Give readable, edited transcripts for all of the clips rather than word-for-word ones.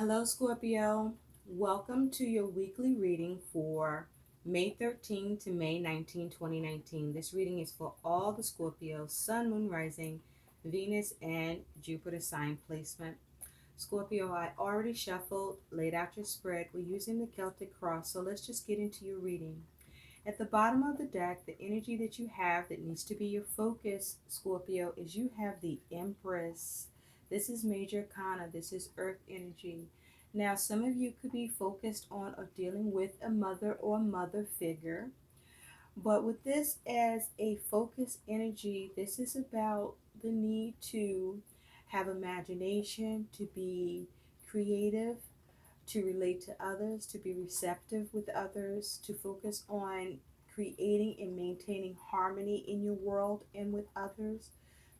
Hello, Scorpio. Welcome to your weekly reading for May 13 to May 19, 2019. This reading is for all the Scorpio, Sun, Moon, Rising, Venus, and Jupiter sign placement. Scorpio, I already shuffled, laid out your spread. We're using the Celtic cross, so let's just get into your reading. At the bottom of the deck, the energy that you have that needs to be your focus, Scorpio, is you have the Empress. This is Major Arcana. This is Earth energy. Now, some of you could be focused on or dealing with a mother or mother figure. But with this as a focus energy, this is about the need to have imagination, to be creative, to relate to others, to be receptive with others, to focus on creating and maintaining harmony in your world and with others.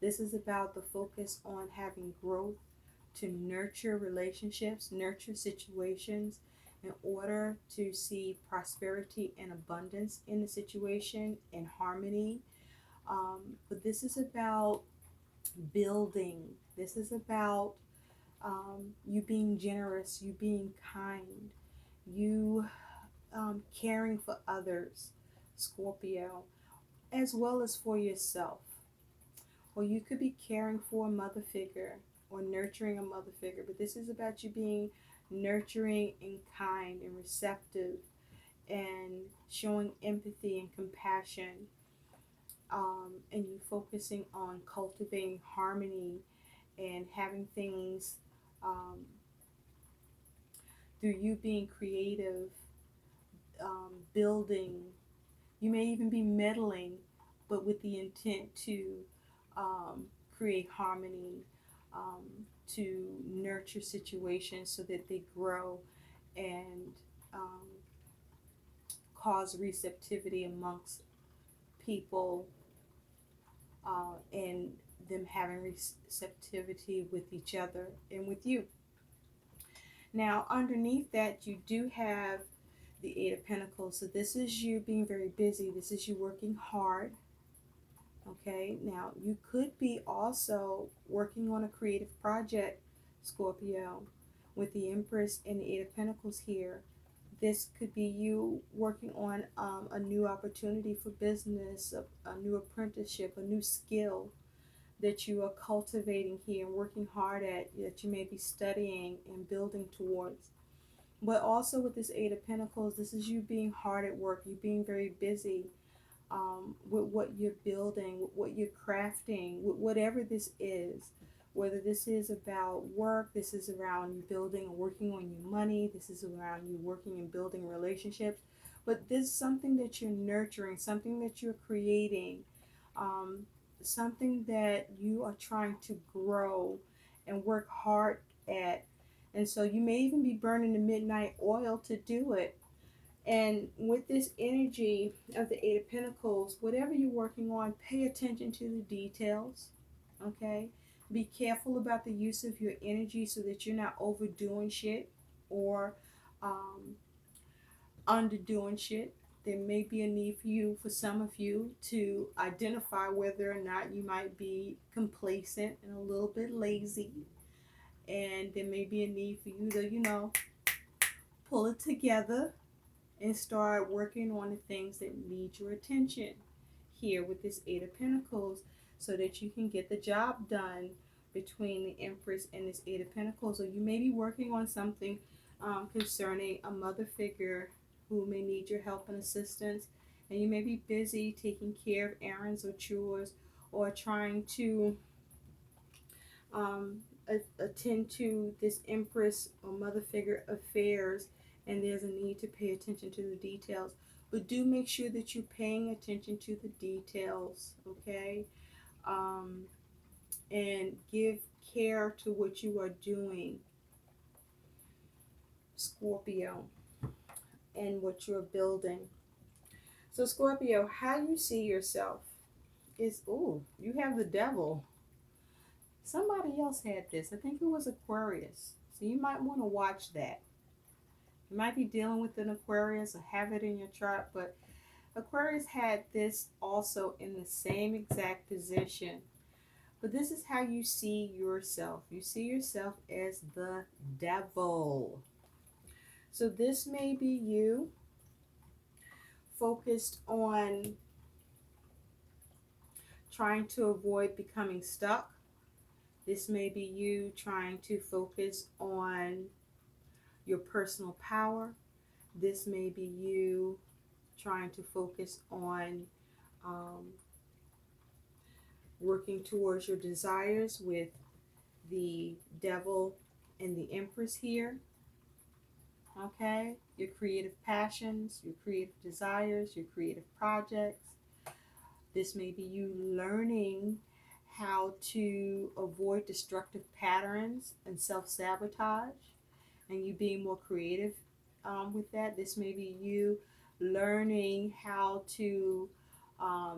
This is about the focus on having growth, to nurture relationships, nurture situations in order to see prosperity and abundance in the situation and harmony. But this is about building. This is about you being generous, you being kind, you caring for others, Scorpio, as well as for yourself. Or you could be caring for a mother figure or nurturing a mother figure, but this is about you being nurturing and kind and receptive and showing empathy and compassion, and you focusing on cultivating harmony and having things um, through you being creative, building. You may even be meddling, but with the intent to create harmony, um, to nurture situations so that they grow and um, cause receptivity amongst people, and them having receptivity with each other and with you. Now, underneath that, you do have the Eight of Pentacles. So, this is you being very busy. This is you working hard. Okay, now you could be also working on a creative project, Scorpio, with the Empress and the Eight of Pentacles here. This could be you working on a new opportunity for business, a new apprenticeship, a new skill that you are cultivating here and working hard at, that you may be studying and building towards. But also with this Eight of Pentacles, this is you being hard at work, you being very busy with what you're building, with what you're crafting, with whatever this is. Whether this is about work, this is around you building and working on your money, this is around you working and building relationships. But this is something that you're nurturing, something that you're creating, um, something that you are trying to grow and work hard at. And so you may even be burning the midnight oil to do it. And with this energy of the Eight of Pentacles, whatever you're working on, pay attention to the details. Okay? Be careful about the use of your energy so that you're not overdoing shit or um, underdoing shit. There may be a need for you, for some of you, to identify whether or not you might be complacent and a little bit lazy. And there may be a need for you to, pull it together and start working on the things that need your attention here with this Eight of Pentacles so that you can get the job done between the Empress and this Eight of Pentacles. Or you may be working on something concerning a mother figure who may need your help and assistance, and you may be busy taking care of errands or chores or trying to um, attend to this Empress or mother figure affairs, and there's a need to pay attention to the details. But do make sure that you're paying attention to the details, okay? Um, and give care to what you are doing, Scorpio, and what you're building. So, Scorpio, how you see yourself is, oh, you have the devil. Somebody else had this. I think it was Aquarius. So you might want to watch that. You might be dealing with an Aquarius or have it in your chart, but Aquarius had this also in the same exact position. But this is how you see yourself. You see yourself as the devil. So this may be you focused on trying to avoid becoming stuck. This may be you trying to focus on your personal power. This may be you trying to focus on um, working towards your desires with the devil and the empress here. Okay? Your creative passions, your creative desires, your creative projects. This may be you learning how to avoid destructive patterns and self-sabotage, and you being more creative with that. This may be you learning how to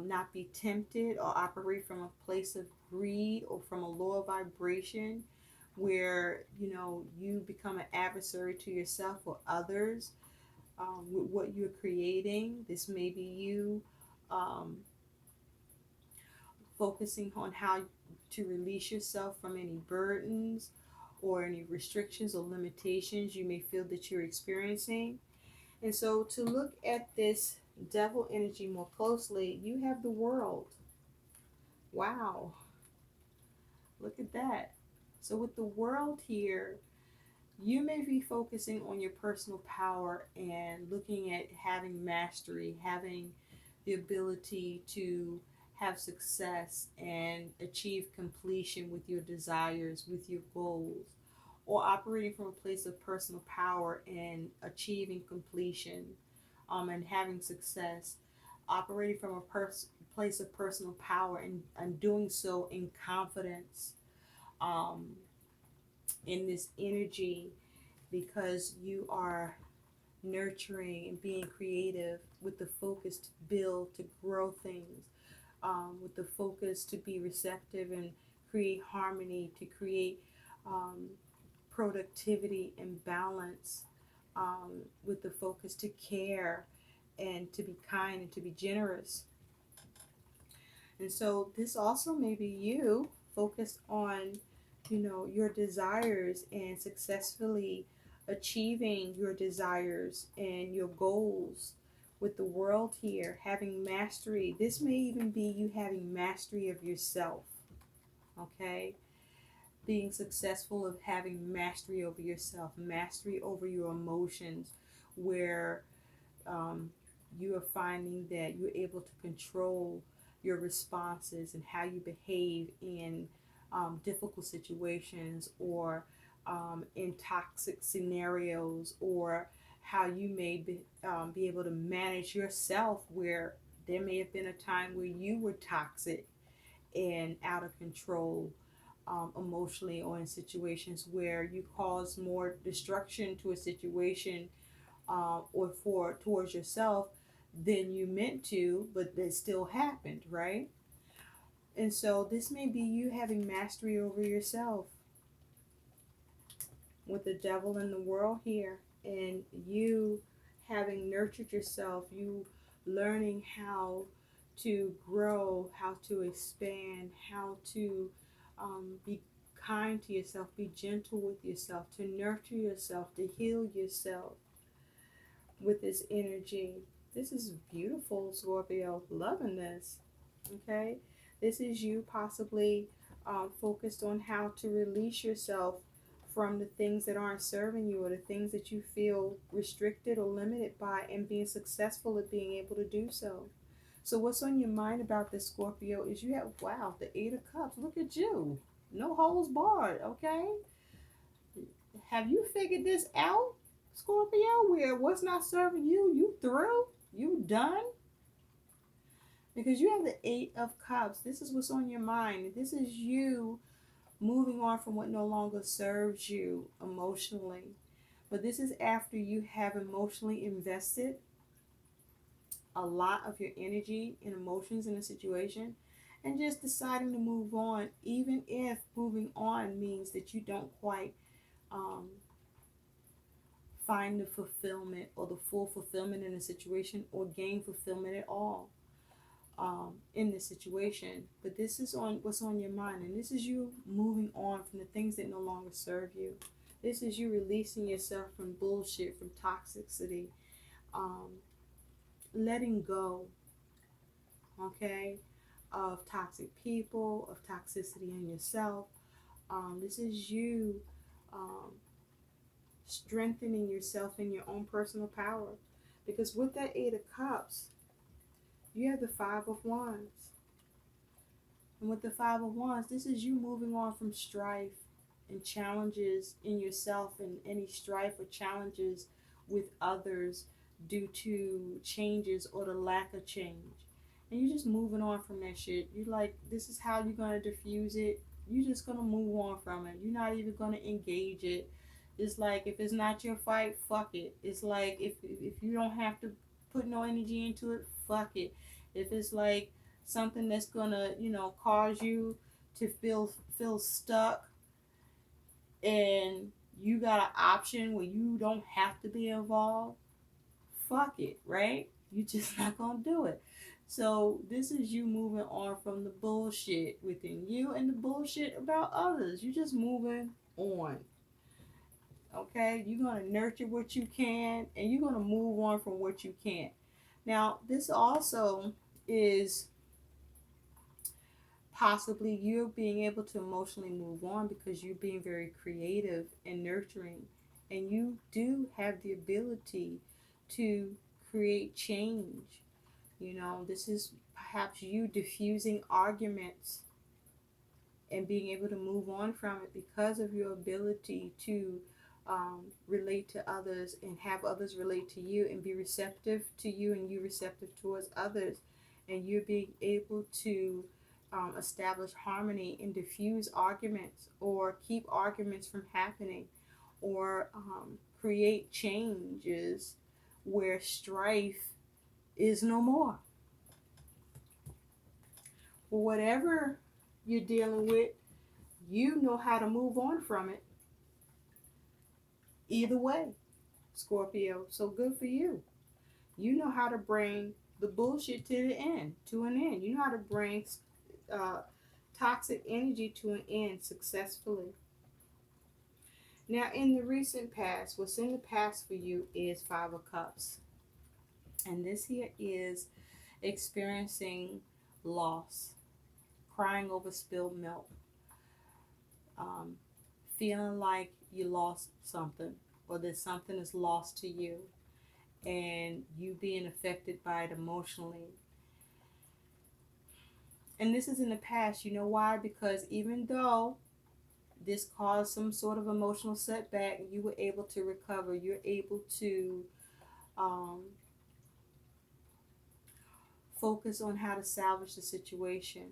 not be tempted or operate from a place of greed or from a lower vibration where you become an adversary to yourself or others with what you're creating. This may be you um, focusing on how to release yourself from any burdens or any restrictions or limitations you may feel that you're experiencing. And so to look at this devil energy more closely, you have the world. Wow. Look at that. So with the world here, you may be focusing on your personal power and looking at having mastery, having the ability to have success and achieve completion with your desires, with your goals, or operating from a place of personal power and achieving completion and having success, operating from a place of personal power and doing so in confidence um, in this energy because you are nurturing and being creative with the focus to build, to grow things, with the focus to be receptive and create harmony, to create productivity and balance, with the focus to care and to be kind and to be generous. And so this also may be you focused on, your desires and successfully achieving your desires and your goals with the world here, having mastery. This may even be you having mastery of yourself, okay? Being successful of having mastery over yourself, mastery over your emotions, where um, you are finding that you're able to control your responses and how you behave in difficult situations or in toxic scenarios, or how you may be able to manage yourself where there may have been a time where you were toxic and out of control emotionally, or in situations where you cause more destruction to a situation or for towards yourself than you meant to, but that still happened, right? And so this may be you having mastery over yourself with the devil in the world here, and you having nurtured yourself, you learning how to grow, how to expand, how to be kind to yourself, be gentle with yourself, to nurture yourself, to heal yourself with this energy. This is beautiful, Scorpio. Loving this. Okay? This is you possibly focused on how to release yourself from the things that aren't serving you or the things that you feel restricted or limited by, and being successful at being able to do so. So what's on your mind about this, Scorpio, is you have, wow, the Eight of Cups. Look at you. No holds barred, okay? Have you figured this out, Scorpio, where what's not serving you, you through? You done? Because you have the Eight of Cups. This is what's on your mind. This is you moving on from what no longer serves you emotionally. But this is after you have emotionally invested a lot of your energy and emotions in a situation and just deciding to move on, even if moving on means that you don't quite um, find the fulfillment or the full fulfillment in a situation or gain fulfillment at all. in this situation, but this is on what's on your mind, and this is you moving on from the things that no longer serve you. This is you releasing yourself from bullshit, from toxicity, um, letting go, okay, of toxic people, of toxicity in yourself. This is you um, strengthening yourself in your own personal power, because with that Eight of Cups, you have the Five of Wands. And with the Five of Wands, this is you moving on from strife and challenges in yourself, and any strife or challenges with others due to changes or the lack of change. And you're just moving on from that shit. You like, this is how you're going to diffuse it. You're just going to move on from it. You're not even going to engage it. It's like, if it's not your fight, fuck it. It's like, if you don't have to put no energy into it, fuck it. If it's like something that's gonna, cause you to feel stuck, and you got an option where you don't have to be involved, fuck it, right? You just not gonna do it. So this is you moving on from the bullshit within you and the bullshit about others. You just moving on. Okay? You're gonna nurture what you can, and you're gonna move on from what you can't. Now, this also is possibly you're being able to emotionally move on because you're being very creative and nurturing, and you do have the ability to create change. This is perhaps you diffusing arguments and being able to move on from it because of your ability to relate to others and have others relate to you and be receptive to you, and you receptive towards others, and you're being able to establish harmony and diffuse arguments, or keep arguments from happening, or create changes where strife is no more. For whatever you're dealing with, you know how to move on from it. Either way, Scorpio. So good for you. You know how to bring the bullshit to an end. You know how to bring toxic energy to an end successfully. Now, in the recent past, what's in the past for you is Five of Cups. And this here is experiencing loss, crying over spilled milk, feeling like you lost something, or that something is lost to you, and you being affected by it emotionally. And this is in the past. You know why? Because even though this caused some sort of emotional setback, you were able to recover. You're able to focus on how to salvage the situation.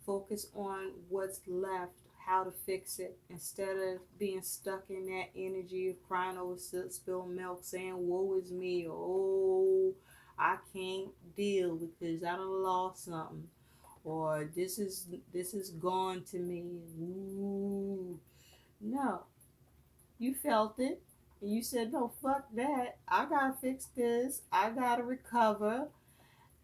Focus on what's left, how to fix it, instead of being stuck in that energy of crying over spilled milk, saying, woe is me, oh, I can't deal because I done lost something, or this is gone to me. Ooh. No. You felt it, and you said, no, fuck that. I gotta fix this. I gotta recover.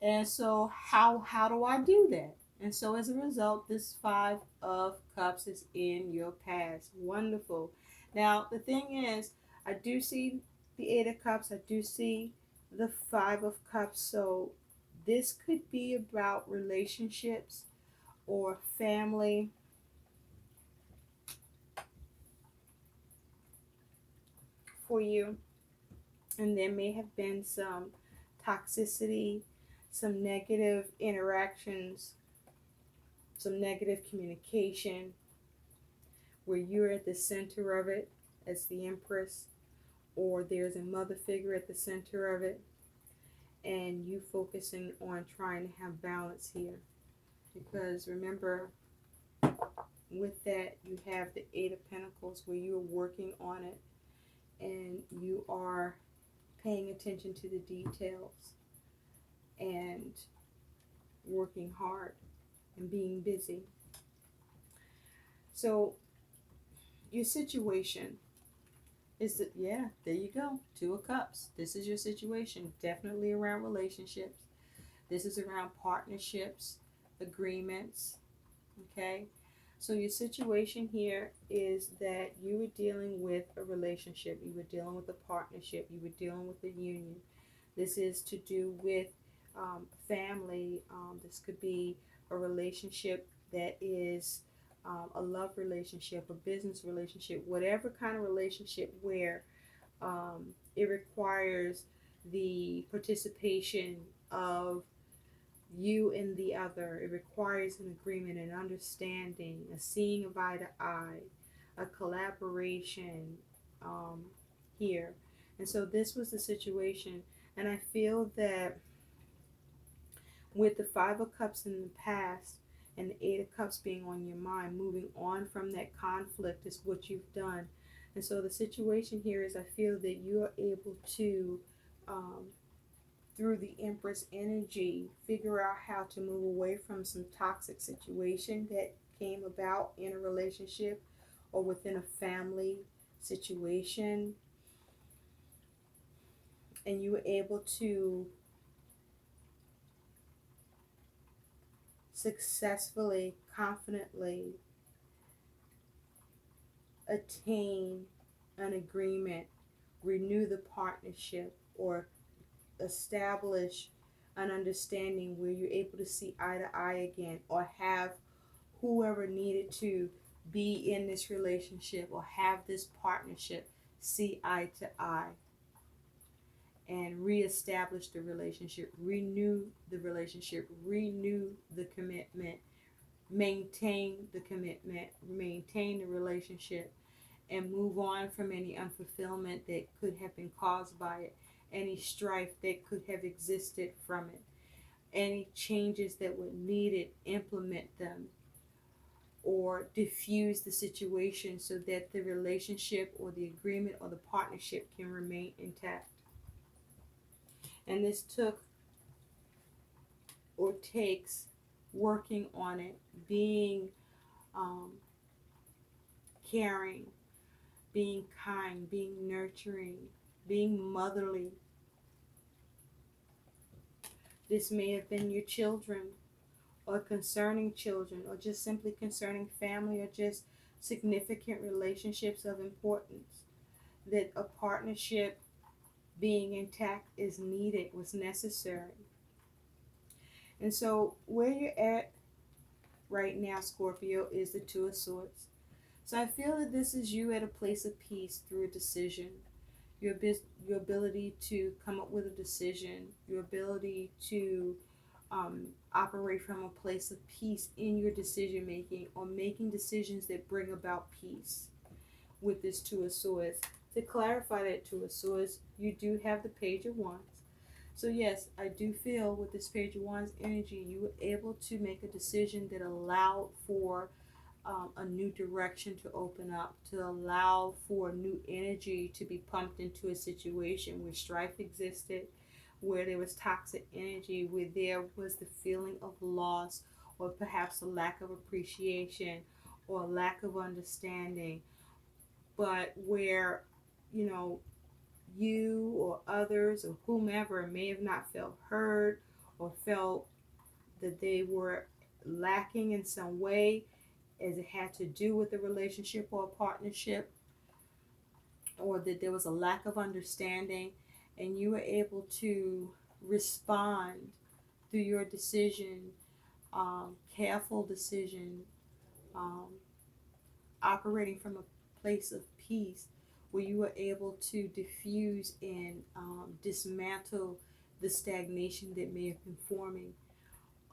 And so how do I do that? And so as a result, this Five of Cups is in your past. Wonderful. Now, the thing is, I do see the Eight of Cups. I do see the Five of Cups. So this could be about relationships or family. For you. And there may have been some toxicity, some negative interactions, some negative communication, where you're at the center of it as the Empress, or there's a mother figure at the center of it, and you focusing on trying to have balance here. Because remember, with that, you have the Eight of Pentacles, where you're working on it, and you are paying attention to the details and working hard and being busy. So your situation is that, there you go, Two of Cups. This is your situation, definitely around relationships. This is around partnerships, agreements, okay? So your situation here is that you were dealing with a relationship, you were dealing with a partnership, you were dealing with a union. This is to do with family. This could be a relationship that is a love relationship, a business relationship, whatever kind of relationship where it requires the participation of you and the other. It requires an agreement, an understanding, a seeing of eye to eye, a collaboration here. And so this was the situation. And I feel that with the Five of Cups in the past and the Eight of Cups being on your mind, moving on from that conflict is what you've done. And so the situation here is I feel that you are able to, through the Empress energy, figure out how to move away from some toxic situation that came about in a relationship or within a family situation. And you were able to successfully, confidently attain an agreement, renew the partnership, or establish an understanding where you're able to see eye to eye again, or have whoever needed to be in this relationship or have this partnership see eye to eye and reestablish the relationship, renew the relationship, renew the commitment, maintain the commitment, maintain the relationship, and move on from any unfulfillment that could have been caused by it, any strife that could have existed from it, any changes that were needed, implement them, or diffuse the situation so that the relationship or the agreement or the partnership can remain intact. And this took or takes working on it, being caring, being kind, being nurturing, being motherly. This may have been your children, or concerning children, or just simply concerning family, or just significant relationships of importance. That a partnership being intact is needed, was necessary. And so where you're at right now, Scorpio, is the Two of Swords. So I feel that this is you at a place of peace through a decision. Your ability to come up with a decision, your ability to operate from a place of peace in your decision making, or making decisions that bring about peace with this Two of Swords. To clarify that Two of Swords, you do have the Page of Wands. So yes, I do feel with this Page of Wands energy, you were able to make a decision that allowed for a new direction to open up, to allow for new energy to be pumped into a situation where strife existed, where there was toxic energy, where there was the feeling of loss, or perhaps a lack of appreciation, or a lack of understanding, but where, you or others or whomever may have not felt heard or felt that they were lacking in some way as it had to do with a relationship or a partnership, or that there was a lack of understanding, and you were able to respond through your decision, careful decision, operating from a place of peace, where you were able to diffuse and dismantle the stagnation that may have been forming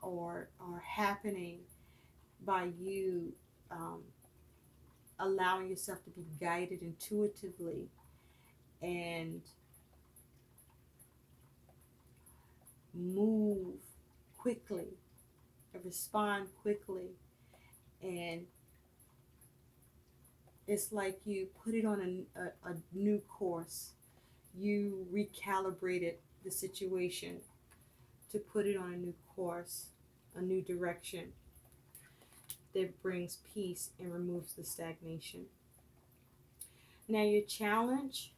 or happening by you allowing yourself to be guided intuitively and move quickly, respond quickly. And it's like you put it on a new course. You recalibrated the situation to put it on a new course, a new direction that brings peace and removes the stagnation. Now your challenge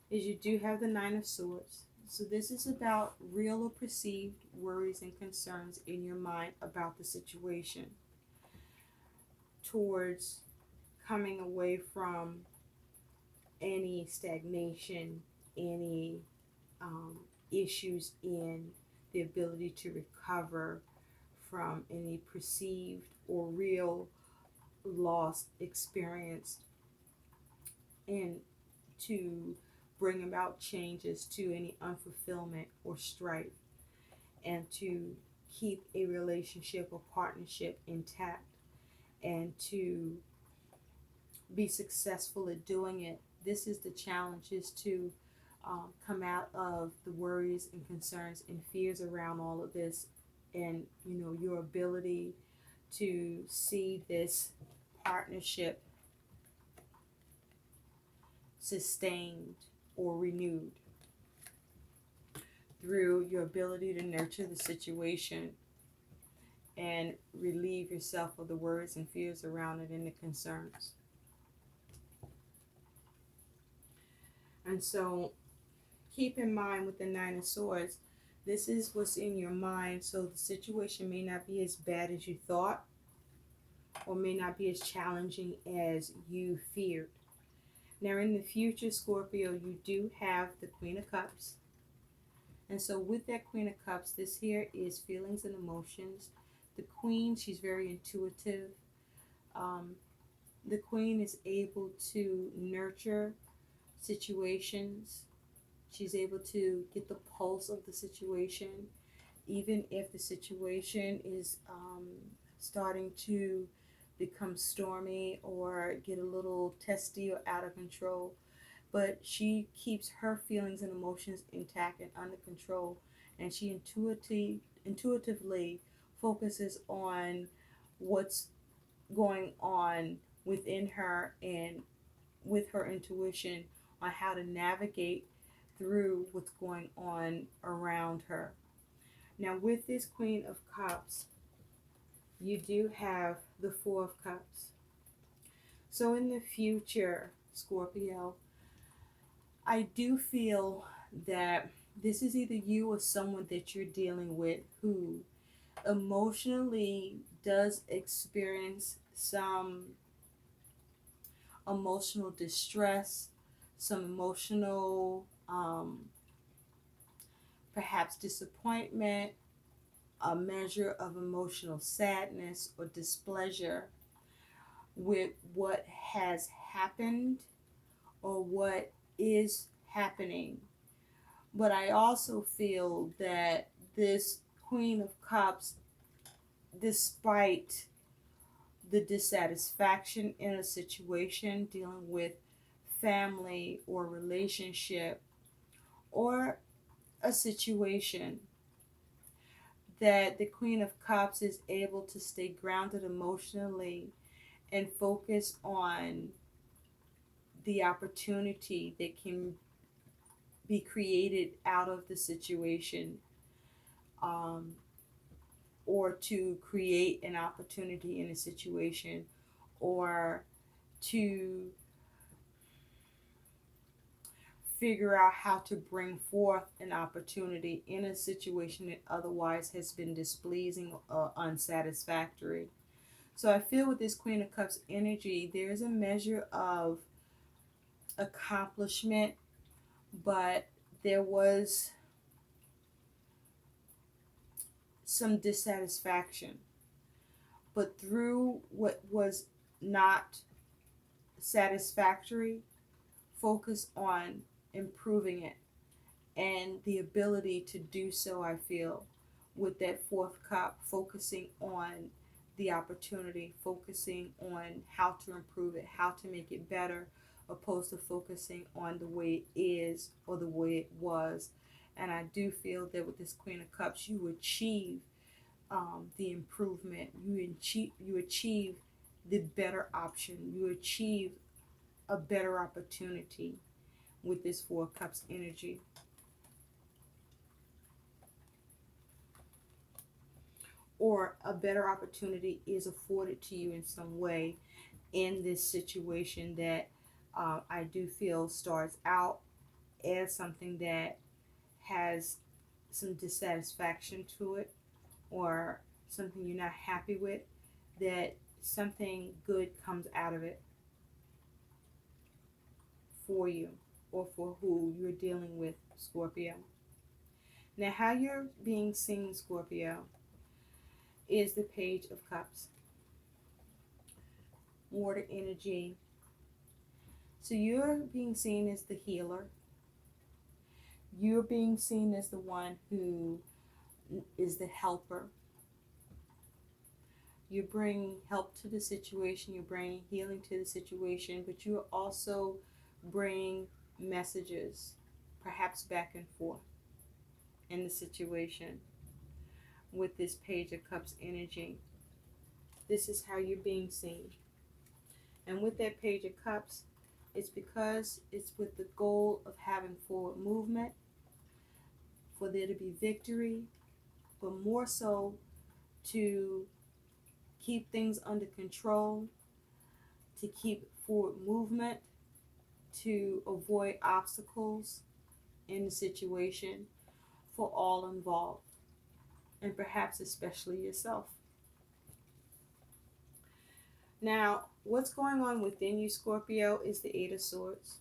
is you do have the Nine of Swords. So this is about real or perceived worries and concerns in your mind about the situation, towards coming away from any stagnation, any um, issues in the ability to recover from any perceived or real loss experienced, and to bring about changes to any unfulfillment or strife, and to keep a relationship or partnership intact, and to be successful at doing it. This is the challenge, is to come out of the worries and concerns and fears around all of this, and your ability to see this partnership sustained or renewed through your ability to nurture the situation and relieve yourself of the worries and fears around it and the concerns. And so keep in mind, with the Nine of Swords, this is what's in your mind. So the situation may not be as bad as you thought, or may not be as challenging as you feared. Now in the future, Scorpio, you do have the Queen of Cups. And so with that Queen of Cups, this here is feelings and emotions. The Queen, she's very intuitive. The Queen is able to nurture situations. She's able to get the pulse of the situation, even if the situation is starting to become stormy or get a little testy or out of control. But she keeps her feelings and emotions intact and under control, and she intuitively focuses on what's going on within her, and with her intuition on how to navigate through what's going on around her. Now with this Queen of Cups, you do have the Four of Cups. So in the future, Scorpio, I do feel that this is either you or someone that you're dealing with who emotionally does experience some emotional distress, some emotional perhaps disappointment, a measure of emotional sadness or displeasure with what has happened or what is happening. But I also feel that this Queen of Cups, despite the dissatisfaction in a situation dealing with family or relationship or a situation, that the Queen of Cups is able to stay grounded emotionally and focus on the opportunity that can be created out of the situation, um, or to create an opportunity in a situation, or to figure out how to bring forth an opportunity in a situation that otherwise has been displeasing or unsatisfactory. So I feel with this Queen of Cups energy, there's a measure of accomplishment, but there was some dissatisfaction. But through what was not satisfactory, focus on improving it, and the ability to do so, I feel, with that fourth cup, focusing on the opportunity, focusing on how to improve it, how to make it better, opposed to focusing on the way it is or the way it was. And I do feel that with this Queen of Cups, you achieve the improvement, you achieve the better option, you achieve a better opportunity with this Four of Cups energy. Or a better opportunity is afforded to you in some way in this situation that I do feel starts out as something that has some dissatisfaction to it, or something you're not happy with, that something good comes out of it for you or for who you're dealing with, Scorpio. Now, how you're being seen, Scorpio, is the Page of Cups, water energy. So you're being seen as the healer. You're being seen as the one who is the helper. You bring help to the situation, you bring healing to the situation, but you also bring messages, perhaps back and forth in the situation with this Page of Cups energy. This is how you're being seen. And with that Page of Cups, it's because it's with the goal of having forward movement, for there to be victory, but more so to keep things under control, to keep forward movement, to avoid obstacles in the situation for all involved, and perhaps especially yourself. Now, what's going on within you, Scorpio, is the Eight of Swords.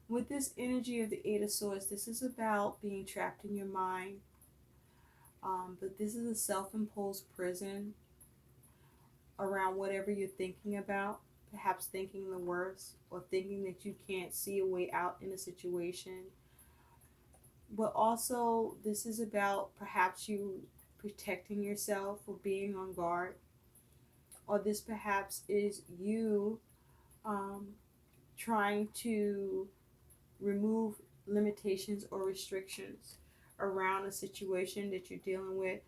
With this energy of the Eight of Swords, this is about being trapped in your mind. But this is a self-imposed prison around whatever you're thinking about, perhaps thinking the worst or thinking that you can't see a way out in a situation. But also, this is about perhaps you protecting yourself or being on guard. Or this perhaps is you trying to remove limitations or restrictions around a situation that you're dealing with,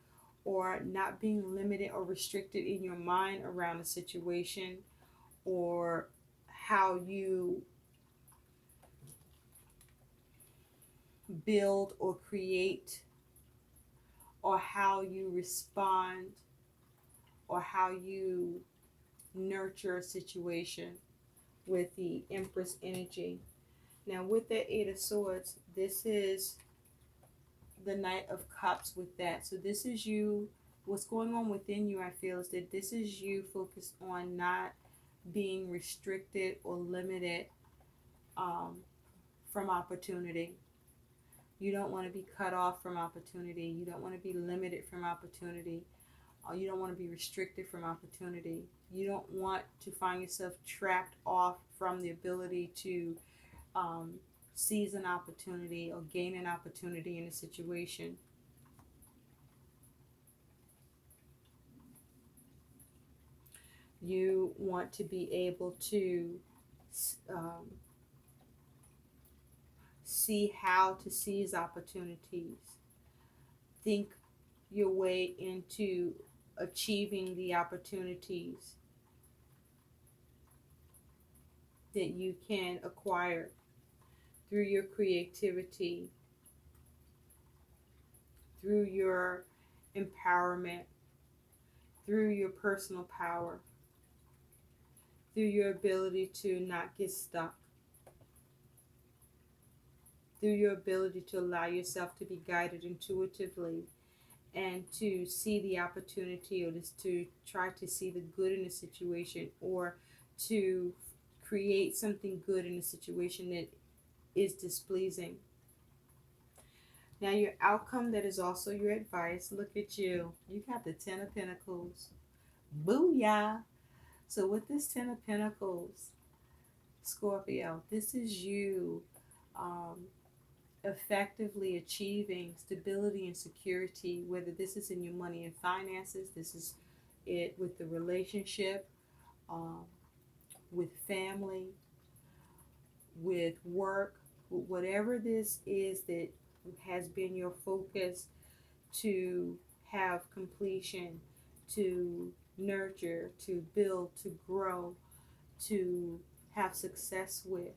or not being limited or restricted in your mind around a situation, or how you build or create, or how you respond, or how you nurture a situation with the Empress energy. Now, with the Eight of Swords, this is the Knight of Cups with that. So this is you, what's going on within you, I feel, is that this is you focused on not being restricted or limited from opportunity. You don't want to be cut off from opportunity. You don't want to be limited from opportunity. You don't want to be restricted from opportunity. You don't want to find yourself trapped off from the ability to seize an opportunity or gain an opportunity in a situation. You want to be able to see how to seize opportunities. Think your way into achieving the opportunities that you can acquire through your creativity, through your empowerment, through your personal power, through your ability to not get stuck, through your ability to allow yourself to be guided intuitively and to see the opportunity, or just to try to see the good in the situation, or to create something good in a situation that is displeasing. Now, your outcome that is also your advice. Look at you. You got the Ten of Pentacles. Booyah. So with this Ten of Pentacles, Scorpio, this is you effectively achieving stability and security, whether this is in your money and finances, this is it with the relationship, with family, with work, whatever this is that has been your focus to have completion, to nurture, to build, to grow, to have success with.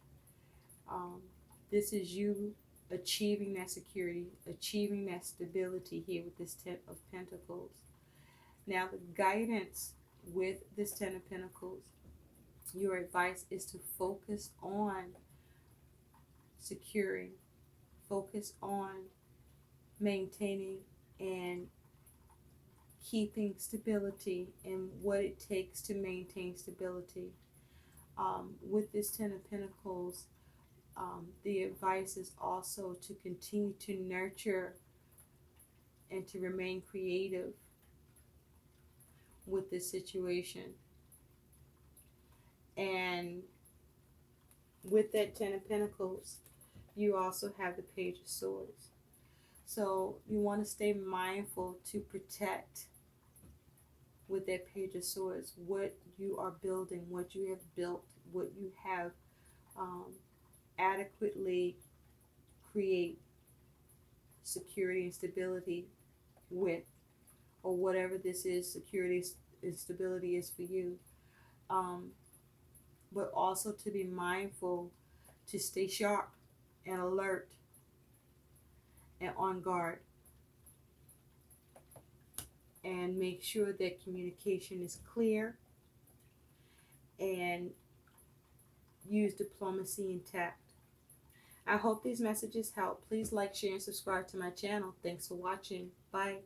This is you achieving that security, achieving that stability here with this Ten of Pentacles. Now, the guidance with this Ten of Pentacles, your advice is to focus on securing, focus on maintaining and keeping stability and what it takes to maintain stability. With this Ten of Pentacles, the advice is also to continue to nurture and to remain creative with this situation. And with that Ten of Pentacles, you also have the Page of Swords. So you want to stay mindful to protect, with that Page of Swords, what you are building, what you have built, what you have adequately create security and stability with, or whatever this is, security and stability is for you. But also to be mindful to stay sharp and alert and on guard, and make sure that communication is clear, and use diplomacy and tact. I hope these messages help. Please like, share, and subscribe to my channel. Thanks for watching. Bye.